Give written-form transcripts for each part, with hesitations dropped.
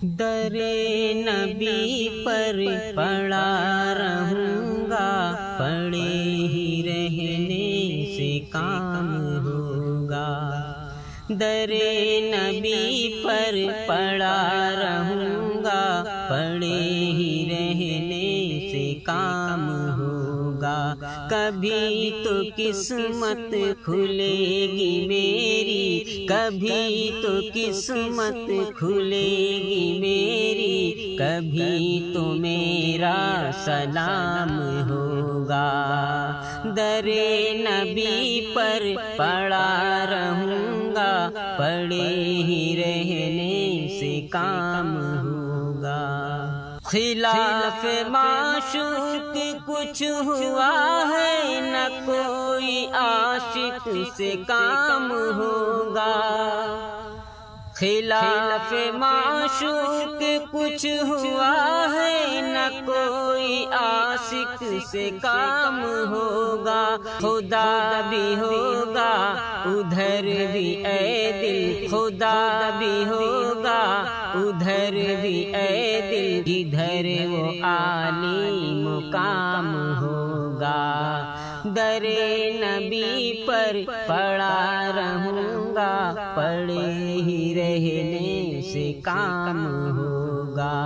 در نبی پر پڑا رہوں گا، پڑے ہی رہنے سے کام ہوگا۔ در نبی پر پڑا رہوں گا، پڑے ہی رہنے سے کام ہوگا۔ کبھی تو قسمت کھلے گی میری، کبھی تو قسمت کھلے گی میری، کبھی تو میرا سلام ہوگا۔ در نبی پر پڑا رہوں گا، پڑے ہی رہنے سے کام ہوگا۔ خلاف معشوق کچھ ہوا ہے، نہ کوئی عاشق سے کام ہوگا۔ خلاف معشوق کچھ ہوا ہے، نہ کوئی عاشق سے کام ہوگا۔ خدا بھی ہوگا ادھر بھی اے دل، خدا بھی ہوگا ادھر بھی اے دل، جدھر وہ عالی مقام ہوگا۔ در نبی پر پڑا رہوں گا، پڑے ہی رہنے سے کام ہوگا۔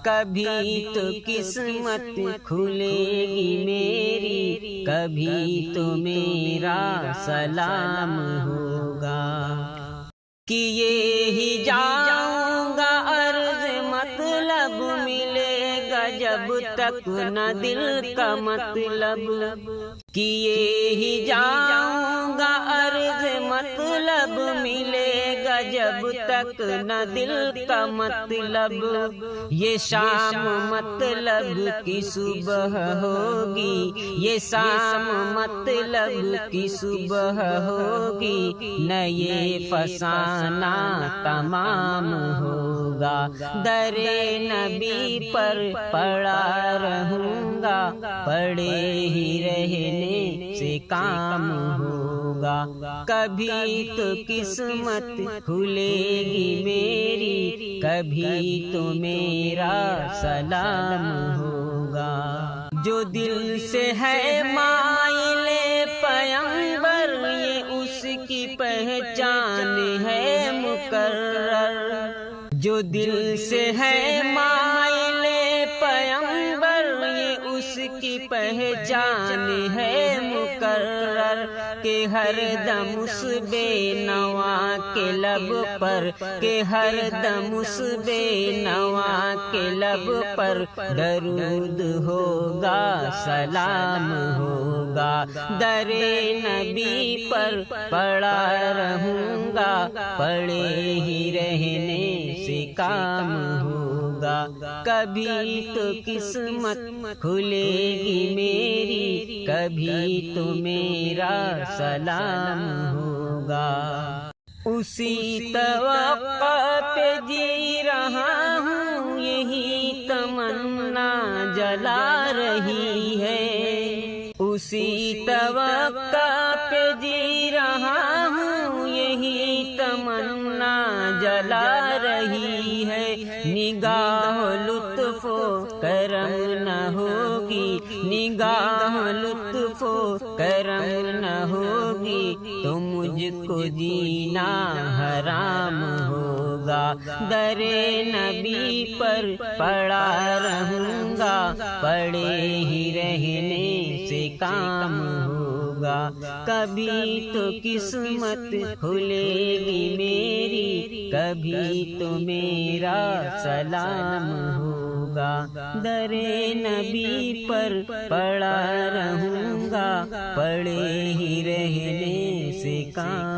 کبھی تو قسمت کھلے گی میری، کبھی تو میرا سلام ہوگا۔ کیے ہی جاؤں گا عرض مطلب، ملے گا جب تک نہ دل کا مطلب۔ کیے ہی جاؤں گا عرض مطلب، ملے گا جب تک نہ دل کا مطلب۔ یہ شام مطلب کی صبح ہوگی، یہ شام مطلب کی صبح ہوگی، نہ یہ فسانہ تمام ہوگا۔ در نبی پر پڑا رہوں گا، پڑے ہی رہنے سے کام ہوگا۔ کبھی تو قسمت کھلے گی میری، کبھی تو میرا سلام ہوگا۔ جو دل سے ہے مائل پیغمبر، یہ اس کی پہچان ہے مقرر۔ جو دل سے ہے مائل پیغمبر، یہ اس کی پہچان ہے مقرر۔ کہ ہر دم اس بے نوا کے لب پر، کہ ہر دم اس بے نوا کے لب پر درود ہوگا، سلام ہوگا۔ در نبی پر پڑا رہوں گا، پڑے ہی رہنے سے کام ہوگا۔ کبھی تو قسمت کھلے گی میری، کبھی تو میرا سلام ہوگا۔ اسی توقع پہ جی رہا ہوں، یہی تمنا جلا رہی ہے۔ اسی توقع پہ جی رہا ہوں، یہی تمنا جلا رہی ہے۔ نگاہ لطف و کرم نہ ہوگی، نگاہ لطف و کرم نہ ہوگی، تو مجھ کو جینا حرام ہوگا۔ در نبی پر پڑا رہوں گا، پڑے ہی رہنے سے کام ہوگا۔ کبھی تو قسمت کھلے گی میری، کبھی تو میرا سلام ہوگا۔ در نبی پر پڑا رہوں گا، پڑے ہی رہنے سے کام